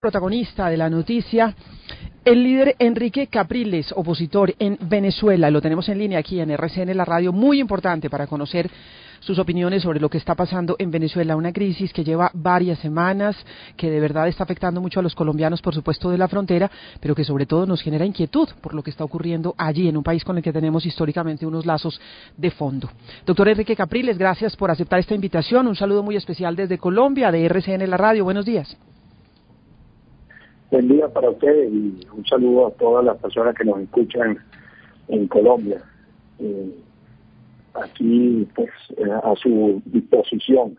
Protagonista de la noticia, el líder Enrique Capriles, opositor en Venezuela. Lo tenemos en línea aquí en RCN, la radio, muy importante para conocer sus opiniones sobre lo que está pasando en Venezuela, una crisis que lleva varias semanas, que de verdad está afectando mucho a los colombianos, por supuesto, de la frontera, pero que sobre todo nos genera inquietud por lo que está ocurriendo allí, en un país con el que tenemos históricamente unos lazos de fondo. Doctor Enrique Capriles, gracias por aceptar esta invitación. Un saludo muy especial desde Colombia, de RCN, la radio. Buenos días. Buen día para ustedes y un saludo a todas las personas que nos escuchan en Colombia. Aquí, pues, a su disposición.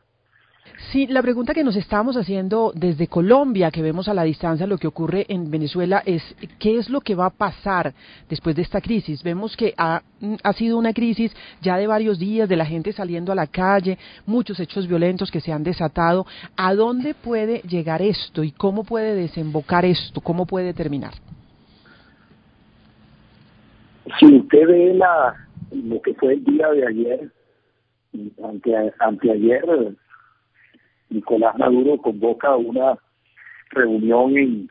Sí, la pregunta que nos estamos haciendo desde Colombia, que vemos a la distancia lo que ocurre en Venezuela, es ¿qué es lo que va a pasar después de esta crisis? Vemos que ha sido una crisis ya de varios días, de la gente saliendo a la calle, muchos hechos violentos que se han desatado. ¿A dónde puede llegar esto y cómo puede desembocar esto? ¿Cómo puede terminar? Si usted ve lo que fue el día de ayer, anteayer, Nicolás Maduro convoca una reunión en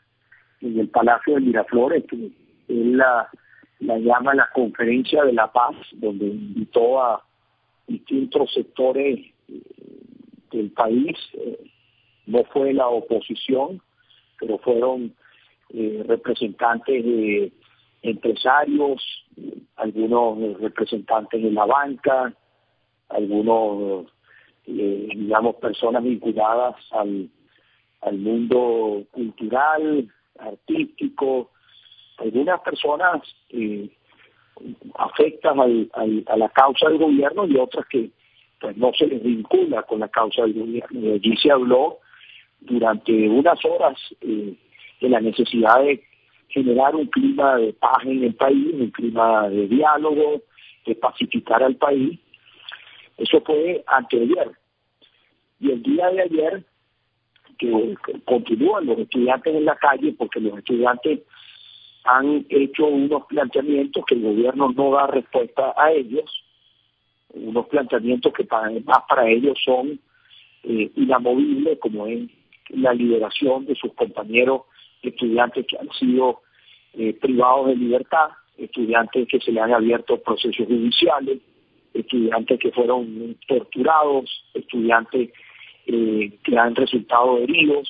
el Palacio de Miraflores, que él la llama la Conferencia de la Paz, donde invitó a distintos sectores del país. No fue la oposición, pero fueron representantes de empresarios, algunos representantes de la banca, algunos digamos, personas vinculadas al mundo cultural, artístico, algunas personas afectas a la causa del gobierno y otras que pues no se les vincula con la causa del gobierno. Y allí se habló durante unas horas de la necesidad de generar un clima de paz en el país, un clima de diálogo, de pacificar al país. Eso fue anteayer. Y el día de ayer, que continúan los estudiantes en la calle, porque los estudiantes han hecho unos planteamientos que el gobierno no da respuesta a ellos, unos planteamientos que además para ellos son inamovibles, como es la liberación de sus compañeros estudiantes que han sido privados de libertad, estudiantes que se le han abierto procesos judiciales, estudiantes que fueron torturados, estudiantes que han resultado heridos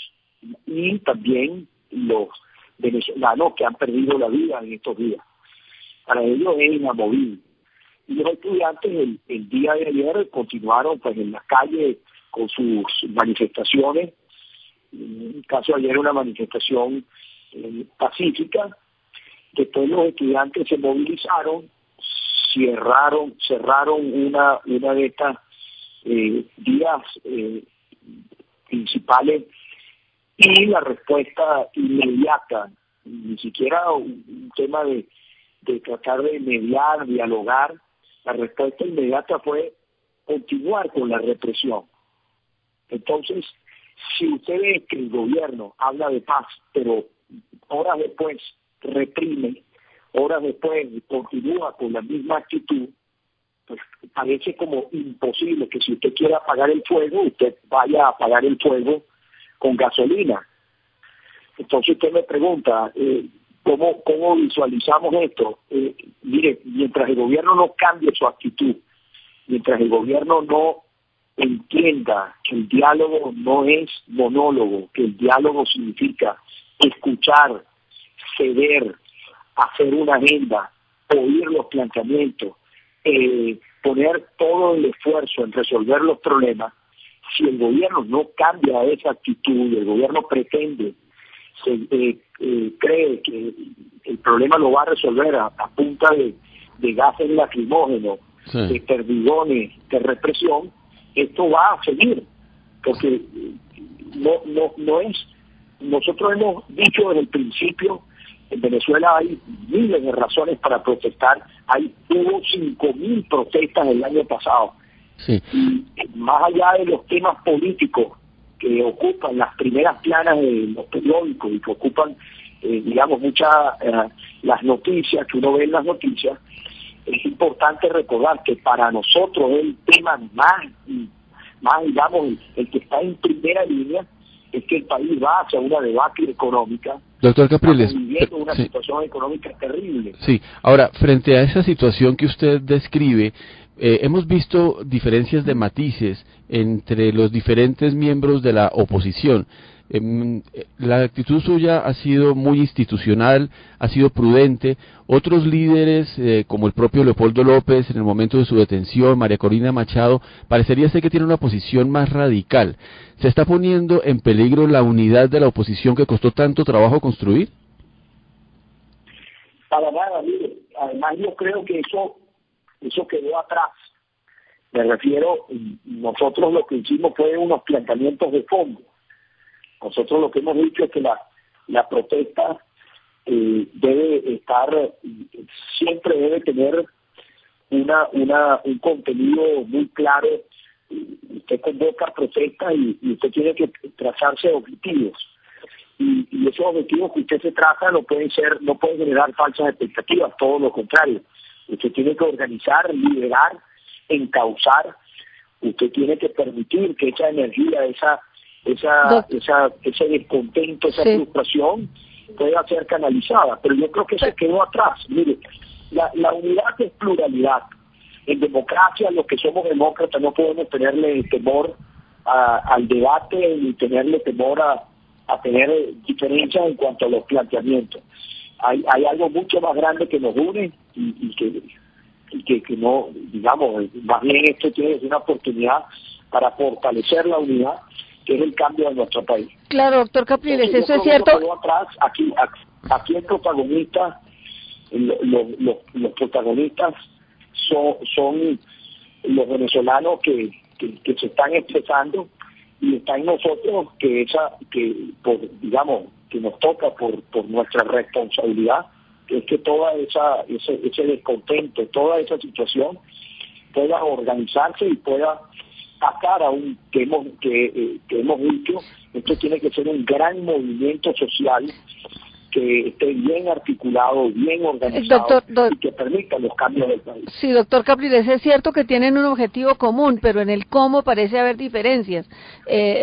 y también los venezolanos que han perdido la vida en estos días. Para ellos es inamovible. Y los estudiantes el día de ayer continuaron pues en las calles con sus manifestaciones. En el caso de ayer una manifestación pacífica. Después los estudiantes se movilizaron, cerraron una de estas vías principales y la respuesta inmediata, ni siquiera un tema de tratar de mediar, dialogar, la respuesta inmediata fue continuar con la represión. Entonces, si usted ve que el gobierno habla de paz, pero horas después reprime, horas después continúa con la misma actitud, pues parece como imposible que si usted quiere apagar el fuego, usted vaya a apagar el fuego con gasolina. Entonces usted me pregunta, ¿cómo visualizamos esto? Mire, mientras el gobierno no cambie su actitud, mientras el gobierno no entienda que el diálogo no es monólogo, que el diálogo significa escuchar, ceder, hacer una agenda, oír los planteamientos, poner todo el esfuerzo en resolver los problemas. Si el gobierno no cambia esa actitud, el gobierno pretende, cree que el problema lo va a resolver a punta de gases lacrimógenos, sí, de perdigones, de represión, esto va a seguir, porque no es. Nosotros hemos dicho desde el principio, en Venezuela hay miles de razones para protestar. Hubo 5.000 protestas el año pasado. Sí. Y más allá de los temas políticos que ocupan las primeras planas de los periódicos y que ocupan, digamos, muchas las noticias, que uno ve en las noticias, es importante recordar que para nosotros el tema más digamos, el que está en primera línea es que el país va hacia una debacle económica. Doctor Capriles, estamos viviendo una situación económica terrible. Sí, ahora, frente a esa situación que usted describe, hemos visto diferencias de matices entre los diferentes miembros de la oposición. La actitud suya ha sido muy institucional, ha sido prudente. Otros líderes, como el propio Leopoldo López en el momento de su detención, María Corina Machado, parecería ser que tiene una posición más radical. ¿Se está poniendo en peligro la unidad de la oposición que costó tanto trabajo construir? Para nada, mire, además yo creo que eso quedó atrás. Me refiero, nosotros lo que hicimos fue unos planteamientos de fondo. Nosotros lo que hemos dicho es que la protesta debe estar, siempre debe tener un contenido muy claro. Usted convoca protestas y usted tiene que trazarse objetivos. Y esos objetivos que usted se traza no pueden generar falsas expectativas, todo lo contrario. Usted tiene que organizar, liderar, encauzar. Usted tiene que permitir que esa energía, ese descontento, esa frustración pueda ser canalizada, pero yo creo que se quedó atrás. Mire, la unidad es pluralidad. En democracia, los que somos demócratas no podemos tenerle temor al debate ni tenerle temor a tener diferencias en cuanto a los planteamientos. Hay algo mucho más grande que nos une y que no, digamos, más bien esto tiene una oportunidad para fortalecer la unidad, que es el cambio de nuestro país. Claro, doctor Capriles, entonces, eso es cierto. Atrás, aquí el protagonista, los protagonistas son los venezolanos que se están expresando, y está en nosotros que nos toca por nuestra responsabilidad, que es que toda ese descontento, toda esa situación pueda organizarse y pueda sacar que hemos dicho, esto tiene que ser un gran movimiento social que esté bien articulado, bien organizado, y que permita los cambios del país. Sí, doctor Capriles, es cierto que tienen un objetivo común, pero en el cómo parece haber diferencias.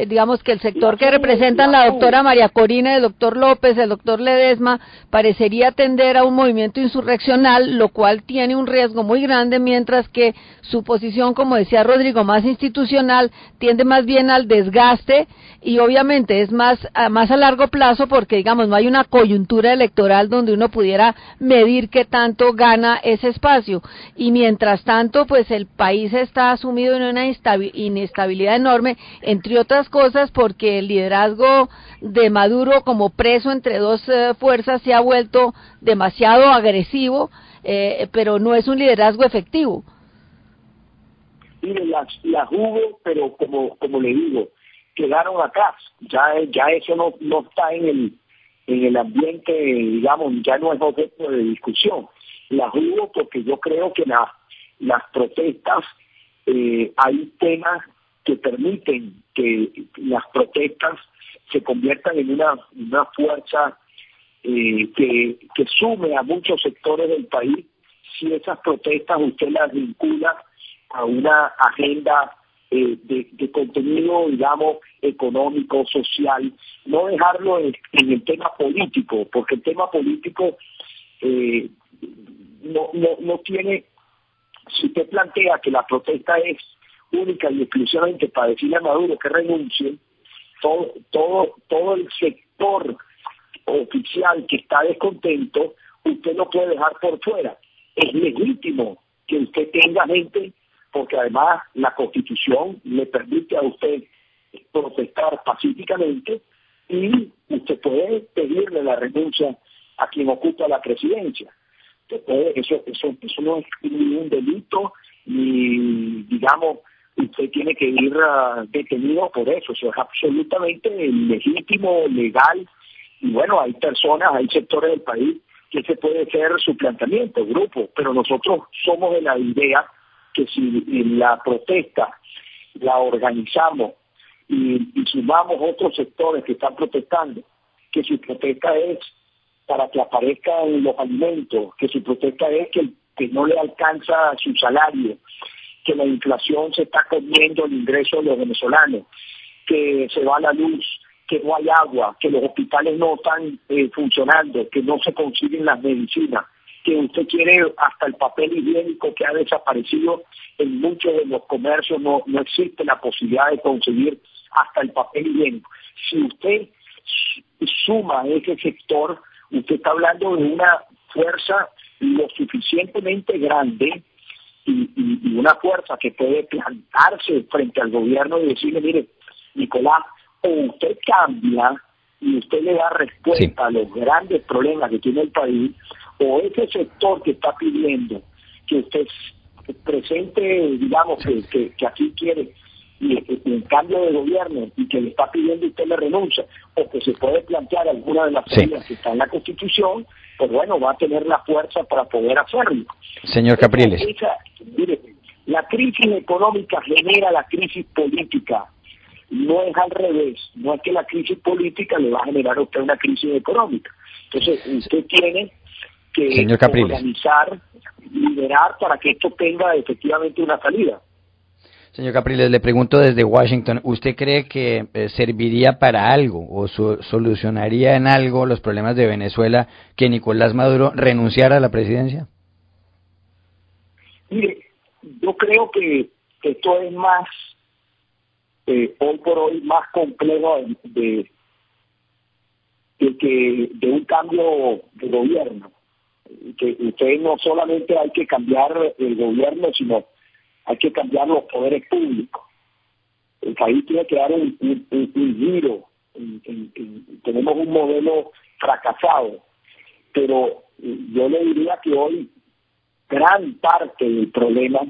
Digamos que el sector que representan la doctora María Corina, el doctor López, el doctor Ledesma, parecería tender a un movimiento insurreccional, lo cual tiene un riesgo muy grande, mientras que su posición, como decía Rodrigo, más institucional, tiende más bien al desgaste, y obviamente es más a largo plazo, porque digamos no hay una coyuntura electoral donde uno pudiera medir qué tanto gana ese espacio, y mientras tanto pues el país está sumido en una inestabilidad enorme, entre otras cosas porque el liderazgo de Maduro como preso entre dos fuerzas se ha vuelto demasiado agresivo, pero no es un liderazgo efectivo. Mire, las hubo, pero como le digo, quedaron atrás. Ya eso no está en el ambiente, digamos, ya no es objeto de discusión. Las hubo porque yo creo que las protestas, hay temas que permiten que las protestas se conviertan en una fuerza que sume a muchos sectores del país, si esas protestas usted las vincula a una agenda de contenido, digamos, económico, social, no dejarlo en el tema político, porque el tema político no tiene, si usted plantea que la protesta es única y exclusivamente para decirle a Maduro que renuncie, todo el sector oficial que está descontento, usted lo puede dejar por fuera. Es legítimo que usted tenga gente, porque además la Constitución le permite a usted protestar pacíficamente, y usted puede pedirle la renuncia a quien ocupa la presidencia. Eso no es ningún delito, ni, digamos, usted tiene que ir detenido por eso. Eso es absolutamente legítimo, legal, y bueno, hay sectores del país que ese puede ser su planteamiento, grupo, pero nosotros somos de la idea que si la protesta la organizamos y sumamos otros sectores que están protestando, que su protesta es para que aparezcan los alimentos, que su protesta es que no le alcanza su salario, que la inflación se está comiendo el ingreso de los venezolanos, que se va la luz, que no hay agua, que los hospitales no están funcionando, que no se consiguen las medicinas, que usted quiere hasta el papel higiénico que ha desaparecido en muchos de los comercios, no existe la posibilidad de conseguir hasta el papel higiénico. Si usted suma ese sector, usted está hablando de una fuerza lo suficientemente grande y una fuerza que puede plantarse frente al gobierno y decirle, mire, Nicolás, o usted cambia y usted le da respuesta a los grandes problemas que tiene el país, o ese sector que está pidiendo que usted presente, digamos, que aquí quiere un cambio de gobierno y que le está pidiendo y usted le renuncia, o que se puede plantear alguna de las medidas que está en la Constitución, pues bueno, va a tener la fuerza para poder hacerlo. Señor Capriles. Mire, la crisis económica genera la crisis política. No es al revés, no es que la crisis política le va a generar a usted una crisis económica. Entonces, usted tiene que organizar, liderar para que esto tenga efectivamente una salida. Señor Capriles, le pregunto desde Washington, ¿usted cree que serviría para algo o solucionaría en algo los problemas de Venezuela que Nicolás Maduro renunciara a la presidencia? Mire, yo creo que esto es más, hoy por hoy, más complejo de un cambio de gobierno. Que usted no solamente hay que cambiar el gobierno, sino hay que cambiar los poderes públicos. El país tiene que dar un giro. Tenemos un modelo fracasado, pero yo le diría que hoy gran parte del problema,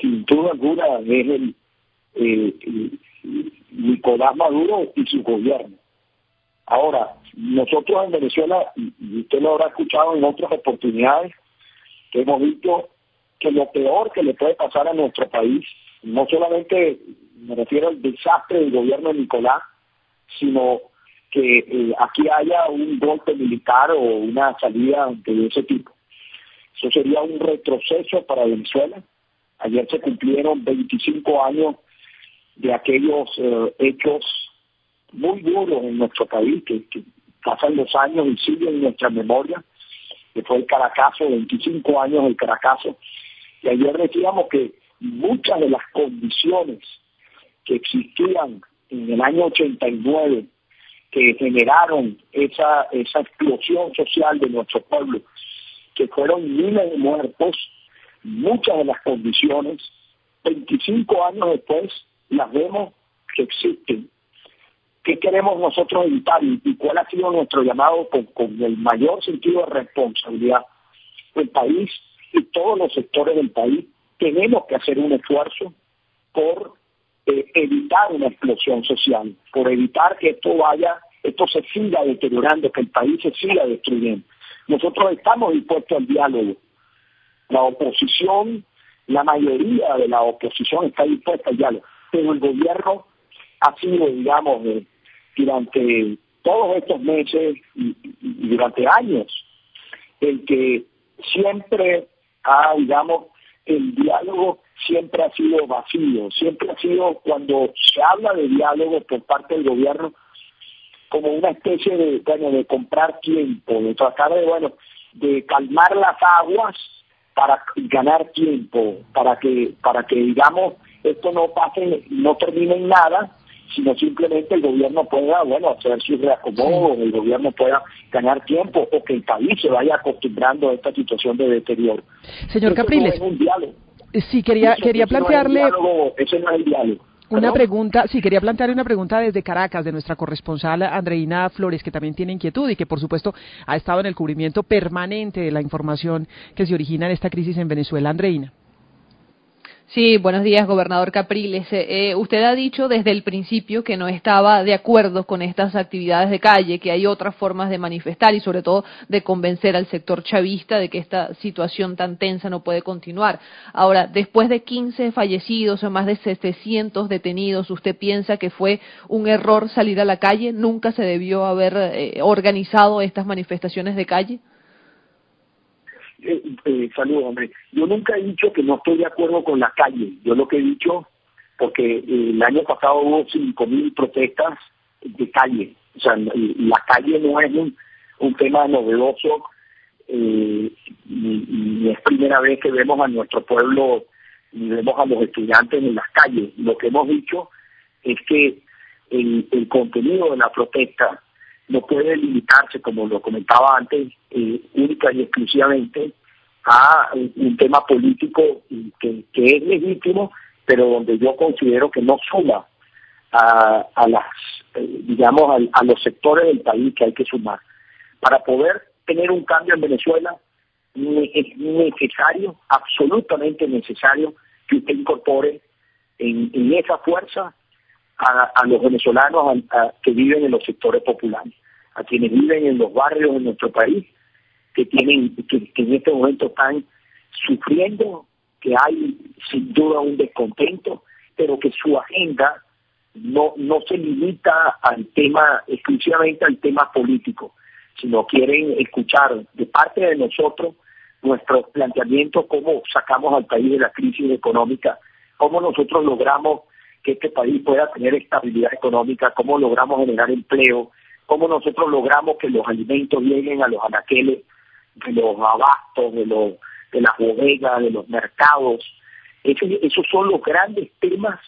sin duda alguna, es Nicolás Maduro y su gobierno. Ahora, nosotros en Venezuela, y usted lo habrá escuchado en otras oportunidades, que hemos visto que lo peor que le puede pasar a nuestro país, no solamente me refiero al desastre del gobierno de Nicolás, sino que aquí haya un golpe militar o una salida de ese tipo. Eso sería un retroceso para Venezuela. Ayer se cumplieron 25 años de aquellos hechos muy duros en nuestro país, que pasan los años y siguen en nuestra memoria, que fue el Caracazo, 25 años del Caracazo. Y ayer decíamos que muchas de las condiciones que existían en el año 89, que generaron esa explosión social de nuestro pueblo, que fueron miles de muertos, muchas de las condiciones, 25 años después, las vemos que existen. ¿Qué queremos nosotros evitar y cuál ha sido nuestro llamado con el mayor sentido de responsabilidad? El país y todos los sectores del país tenemos que hacer un esfuerzo por evitar una explosión social, por evitar que esto se siga deteriorando, que el país se siga destruyendo. Nosotros estamos dispuestos al diálogo. La oposición, la mayoría de la oposición está dispuesta al diálogo, pero el gobierno ha sido, digamos, durante todos estos meses y durante años, el que siempre el diálogo siempre ha sido vacío, siempre ha sido, cuando se habla de diálogo por parte del gobierno, como una especie de comprar tiempo, de tratar de calmar las aguas para ganar tiempo, para que digamos, esto no pase, no termine en nada, sino simplemente el gobierno pueda, hacer sus reacomodos, el gobierno pueda ganar tiempo, o que el país se vaya acostumbrando a esta situación de deterioro. Señor Capriles, no es un diálogo. Sí, quería plantearle... Ese no es el diálogo. Una pregunta, sí, quería plantearle una pregunta desde Caracas, de nuestra corresponsal Andreina Flores, que también tiene inquietud y que, por supuesto, ha estado en el cubrimiento permanente de la información que se origina en esta crisis en Venezuela. Andreina. Sí, buenos días, gobernador Capriles. Usted ha dicho desde el principio que no estaba de acuerdo con estas actividades de calle, que hay otras formas de manifestar y sobre todo de convencer al sector chavista de que esta situación tan tensa no puede continuar. Ahora, después de 15 fallecidos o más de 700 detenidos, ¿usted piensa que fue un error salir a la calle? ¿Nunca se debió haber organizado estas manifestaciones de calle? Saludos, hombre. Yo nunca he dicho que no estoy de acuerdo con la calle. Yo lo que he dicho, porque el año pasado hubo 5.000 protestas de calle. O sea, la calle no es un tema novedoso, ni es primera vez que vemos a nuestro pueblo, ni vemos a los estudiantes en las calles. Lo que hemos dicho es que el contenido de la protesta no puede limitarse, como lo comentaba antes, única y exclusivamente a un tema político que es legítimo, pero donde yo considero que no suma a los sectores del país que hay que sumar. Para poder tener un cambio en Venezuela es necesario, absolutamente necesario, que usted incorpore en esa fuerza a los venezolanos que viven en los sectores populares, a quienes viven en los barrios de nuestro país, que en este momento están sufriendo, que hay sin duda un descontento, pero que su agenda no se limita exclusivamente al tema político, sino quieren escuchar de parte de nosotros nuestros planteamientos, cómo sacamos al país de la crisis económica, cómo nosotros logramos que este país pueda tener estabilidad económica, cómo logramos generar empleo, cómo nosotros logramos que los alimentos lleguen a los anaqueles de los abastos, de las bodegas, de los mercados. Esos son los grandes temas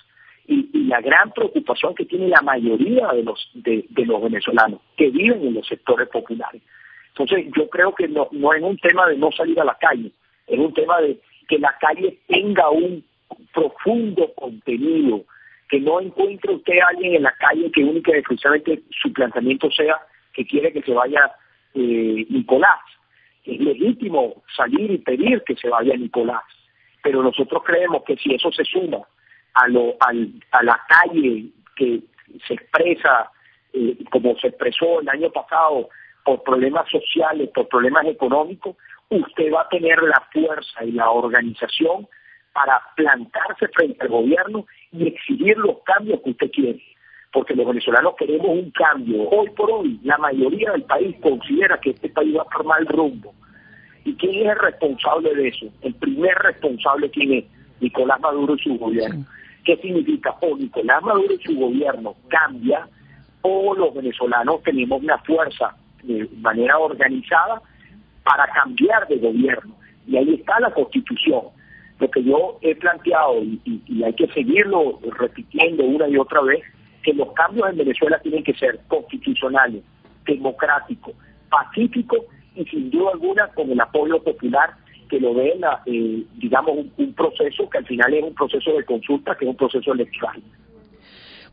y la gran preocupación que tiene la mayoría de los venezolanos que viven en los sectores populares. Entonces yo creo que no es un tema de no salir a la calle, es un tema de que la calle tenga un profundo contenido, que no encuentre usted a alguien en la calle que única y exclusivamente su planteamiento sea que quiere que se vaya Nicolás. Es legítimo salir y pedir que se vaya Nicolás, pero nosotros creemos que si eso se suma a la calle que se expresa como se expresó el año pasado por problemas sociales, por problemas económicos, usted va a tener la fuerza y la organización para plantarse frente al gobierno y exigir los cambios que usted quiere, porque los venezolanos queremos un cambio. Hoy por hoy la mayoría del país considera que este país va por mal rumbo. ¿Y quién es el responsable de eso? El primer responsable, ¿quién es? Nicolás Maduro y su gobierno. ¿Qué significa? O Nicolás Maduro y su gobierno cambia, o los venezolanos tenemos una fuerza de manera organizada para cambiar de gobierno. Y ahí está la Constitución. Lo que yo he planteado, y hay que seguirlo repitiendo una y otra vez, que los cambios en Venezuela tienen que ser constitucionales, democráticos, pacíficos y sin duda alguna con el apoyo popular, que lo ven, un proceso que al final es un proceso de consulta, que es un proceso electoral.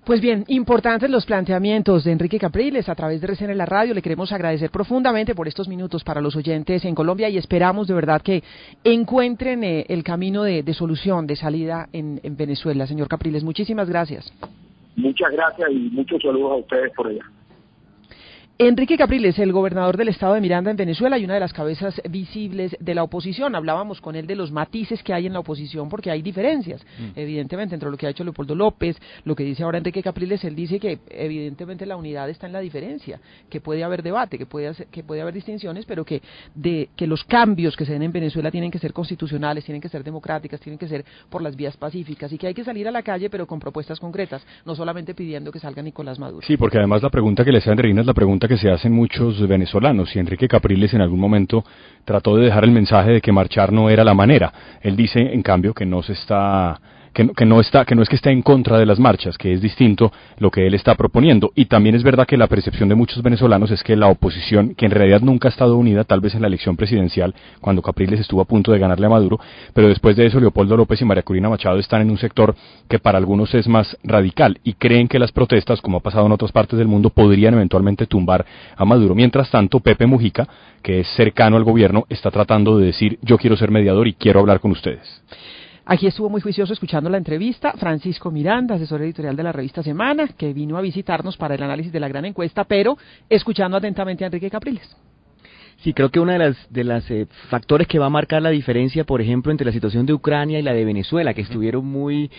Pues bien, importantes los planteamientos de Enrique Capriles a través de RCN en la radio. Le queremos agradecer profundamente por estos minutos para los oyentes en Colombia y esperamos de verdad que encuentren el camino de solución, de salida en Venezuela. Señor Capriles, muchísimas gracias. Muchas gracias y muchos saludos a ustedes por allá. Enrique Capriles, el gobernador del estado de Miranda en Venezuela y una de las cabezas visibles de la oposición. Hablábamos con él de los matices que hay en la oposición porque hay diferencias, evidentemente, entre lo que ha hecho Leopoldo López, lo que dice ahora Enrique Capriles. Él dice que evidentemente la unidad está en la diferencia, que puede haber debate, que puede haber distinciones, pero que los cambios que se den en Venezuela tienen que ser constitucionales, tienen que ser democráticas, tienen que ser por las vías pacíficas y que hay que salir a la calle pero con propuestas concretas, no solamente pidiendo que salga Nicolás Maduro. Sí, porque además la pregunta que le hace Andreina es la pregunta que se hacen muchos venezolanos, y Enrique Capriles en algún momento trató de dejar el mensaje de que marchar no era la manera. Él dice, en cambio, que no es que esté en contra de las marchas, que es distinto lo que él está proponiendo. Y también es verdad que la percepción de muchos venezolanos es que la oposición, que en realidad nunca ha estado unida, tal vez en la elección presidencial, cuando Capriles estuvo a punto de ganarle a Maduro, pero después de eso Leopoldo López y María Corina Machado están en un sector que para algunos es más radical y creen que las protestas, como ha pasado en otras partes del mundo, podrían eventualmente tumbar a Maduro. Mientras tanto, Pepe Mujica, que es cercano al gobierno, está tratando de decir, yo quiero ser mediador y quiero hablar con ustedes. Aquí estuvo muy juicioso escuchando la entrevista Francisco Miranda, asesor editorial de la revista Semana, que vino a visitarnos para el análisis de la gran encuesta, pero escuchando atentamente a Enrique Capriles. Sí, creo que una de las factores que va a marcar la diferencia, por ejemplo, entre la situación de Ucrania y la de Venezuela, que estuvieron muy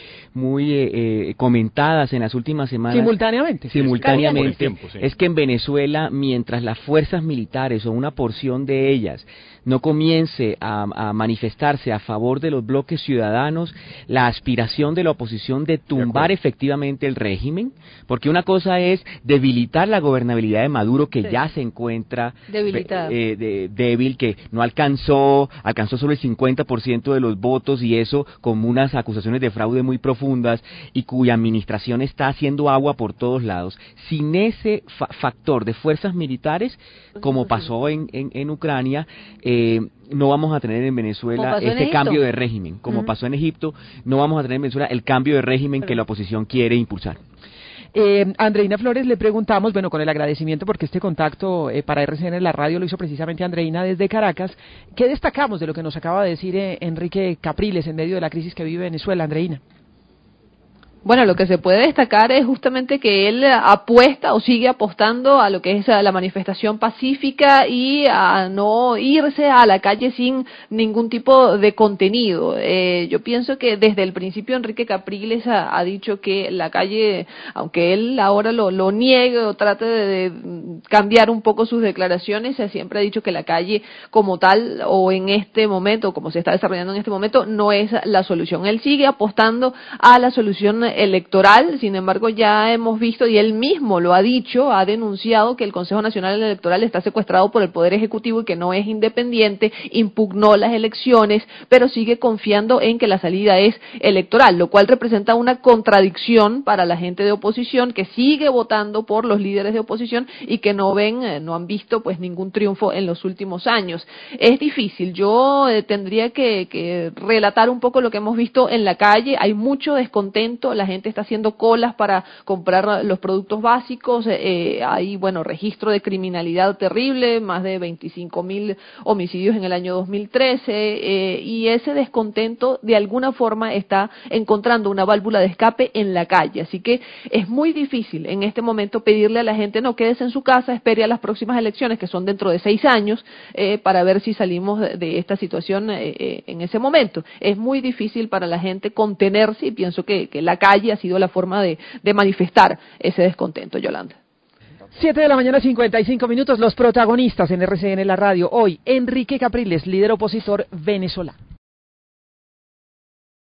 comentadas en las últimas semanas. Simultáneamente. Simultáneamente, es que en Venezuela, mientras las fuerzas militares o una porción de ellas no comience a manifestarse a favor de los bloques ciudadanos, la aspiración de la oposición de tumbar efectivamente el régimen, porque una cosa es debilitar la gobernabilidad de Maduro, que ya se encuentra débil, que no alcanzó solo el 50% de los votos, y eso con unas acusaciones de fraude muy profundas, y cuya administración está haciendo agua por todos lados. Sin ese factor de fuerzas militares, como pasó en Ucrania, no vamos a tener en Venezuela ese cambio de régimen. Como pasó en Egipto, no vamos a tener en Venezuela el cambio de régimen que la oposición quiere impulsar. Andreina Flores, le preguntamos, bueno, con el agradecimiento porque este contacto para RCN en la radio lo hizo precisamente Andreina desde Caracas, ¿qué destacamos de lo que nos acaba de decir Enrique Capriles en medio de la crisis que vive Venezuela, Andreina? Bueno, lo que se puede destacar es justamente que él apuesta o sigue apostando a lo que es la manifestación pacífica y a no irse a la calle sin ningún tipo de contenido. Yo pienso que desde el principio Enrique Capriles ha dicho que la calle, aunque él ahora lo niegue o trate de cambiar un poco sus declaraciones, siempre ha dicho que la calle como tal o en este momento, como se está desarrollando en este momento, no es la solución. Él sigue apostando a la solución electoral. Sin embargo, ya hemos visto, y él mismo lo ha dicho, ha denunciado que el Consejo Nacional Electoral está secuestrado por el Poder Ejecutivo y que no es independiente, impugnó las elecciones, pero sigue confiando en que la salida es electoral, lo cual representa una contradicción para la gente de oposición que sigue votando por los líderes de oposición y que no han visto pues ningún triunfo en los últimos años. Es difícil, yo tendría que relatar un poco lo que hemos visto en la calle. Hay mucho descontento, la gente está haciendo colas para comprar los productos básicos, hay, bueno, registro de criminalidad terrible, más de 25.000 homicidios en el año 2013, y ese descontento de alguna forma está encontrando una válvula de escape en la calle, así que es muy difícil en este momento pedirle a la gente, no, quédese en su casa, espere a las próximas elecciones, que son dentro de 6 años, para ver si salimos de esta situación en ese momento. Es muy difícil para la gente contenerse, y pienso que la calle ha sido la forma de manifestar ese descontento, Yolanda. 7 de la mañana, 55 minutos, los protagonistas en RCN, la radio. Hoy, Enrique Capriles, líder opositor venezolano.